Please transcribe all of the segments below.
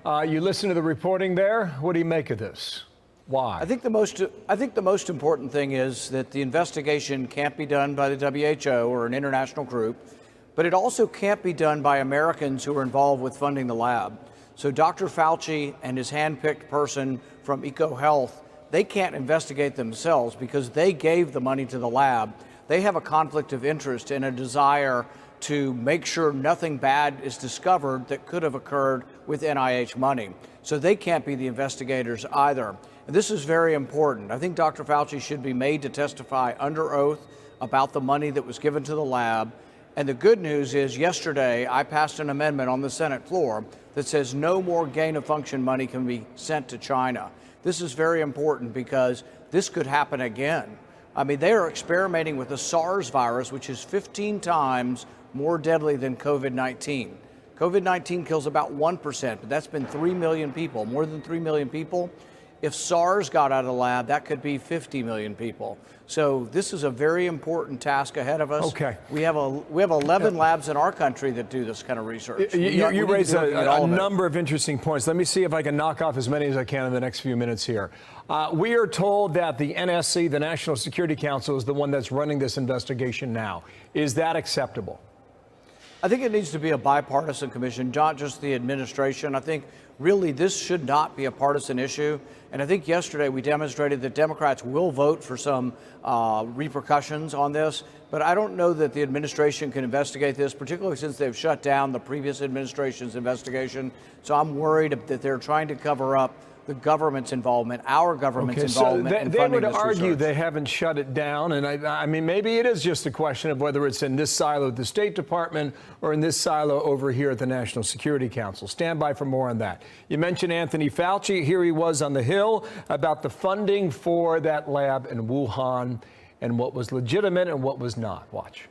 You listen to the reporting there. What do you make of this? Why? I think the most important thing is that the investigation can't be done by the WHO or an international group, but it also can't be done by Americans who are involved with funding the lab. So Dr. Fauci and his handpicked person from EcoHealth, they can't investigate themselves because they gave the money to the lab. They have a conflict of interest and a desire to make sure nothing bad is discovered that could have occurred with NIH money. So they can't be the investigators either. And this is very important. I think Dr. Fauci should be made to testify under oath about the money that was given to the lab. And the good news is yesterday I passed an amendment on the Senate floor that says no more gain-of-function money can be sent to China. This is very important because this could happen again. I mean, they are experimenting with the SARS virus, which is 15 times more deadly than COVID-19. COVID-19 kills about 1%, but that's been 3 million people, more than 3 million people. If SARS got out of the lab, that could be 50 million people. So this is a very important task ahead of us. Okay. We have 11 labs in our country that do this kind of research. You raise a number of interesting points. Let me see if I can knock off as many as I can in the next few minutes here. We are told that the NSC, the National Security Council, is the one that's running this investigation now. Is that acceptable? I think it needs to be a bipartisan commission, not just the administration. I think really this should not be a partisan issue. And I think yesterday we demonstrated that Democrats will vote for some repercussions on this. But I don't know that the administration can investigate this, particularly since they've shut down the previous administration's investigation. So I'm worried that they're trying to cover up the government's involvement, our government's involvement in funding this research. They would argue they haven't shut it down, and I mean, maybe it is just a question of whether it's in this silo at the State Department or in this silo over here at the National Security Council. Stand by for more on that. You mentioned Anthony Fauci. Here he was on the Hill about the funding for that lab in Wuhan and what was legitimate and what was not. Watch.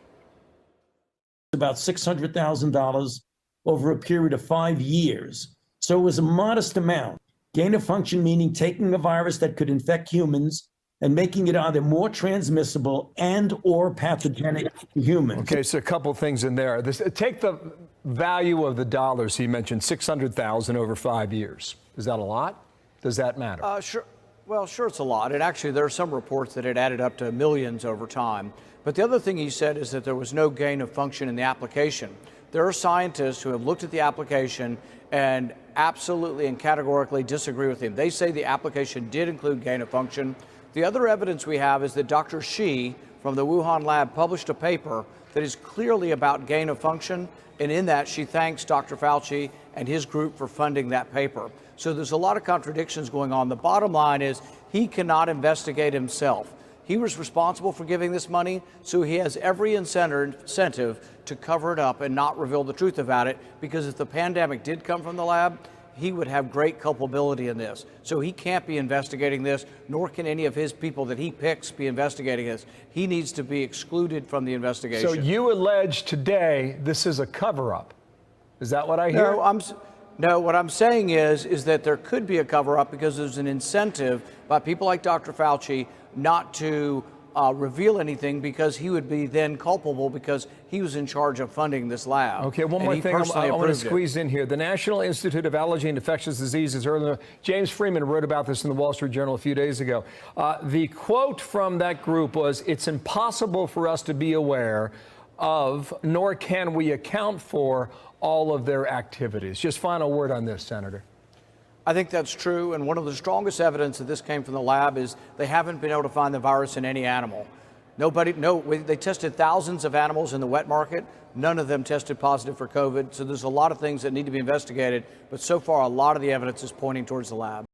About $600,000 over a period of 5 years. So it was a modest amount. Gain of function meaning taking a virus that could infect humans and making it either more transmissible and or pathogenic to humans. Okay, so a couple things in there. Take the value of the dollars he mentioned, $600,000 over 5 years. Is that a lot? Does that matter? Sure. Well, sure, it's a lot. And actually, there are some reports that it added up to millions over time. But the other thing he said is that there was no gain of function in the application. There are scientists who have looked at the application and absolutely and categorically disagree with him. They say the application did include gain of function. The other evidence we have is that Dr. Shi from the Wuhan lab published a paper that is clearly about gain of function. And in that, she thanks Dr. Fauci and his group for funding that paper. So there's a lot of contradictions going on. The bottom line is he cannot investigate himself. He was responsible for giving this money, so he has every incentive to cover it up and not reveal the truth about it, because if the pandemic did come from the lab, he would have great culpability in this. So he can't be investigating this, nor can any of his people that he picks be investigating this. He needs to be excluded from the investigation. So you allege today this is a cover-up. Is that what I hear? No, what I'm saying is that there could be a cover-up because there's an incentive by people like Dr. Fauci not to reveal anything, because he would be then culpable because he was in charge of funding this lab. Okay, one more thing I want to squeeze in here. The National Institute of Allergy and Infectious Diseases, earlier, James Freeman wrote about this in the Wall Street Journal a few days ago. The quote from that group was, "It's impossible for us to be aware of, nor can we account for all of their activities." Just final word on this, Senator. I think that's true, and one of the strongest evidence that this came from the lab is they haven't been able to find the virus in any animal. They tested thousands of animals in the wet market. None of them tested positive for COVID. So there's a lot of things that need to be investigated, but so far a lot of the evidence is pointing towards the lab.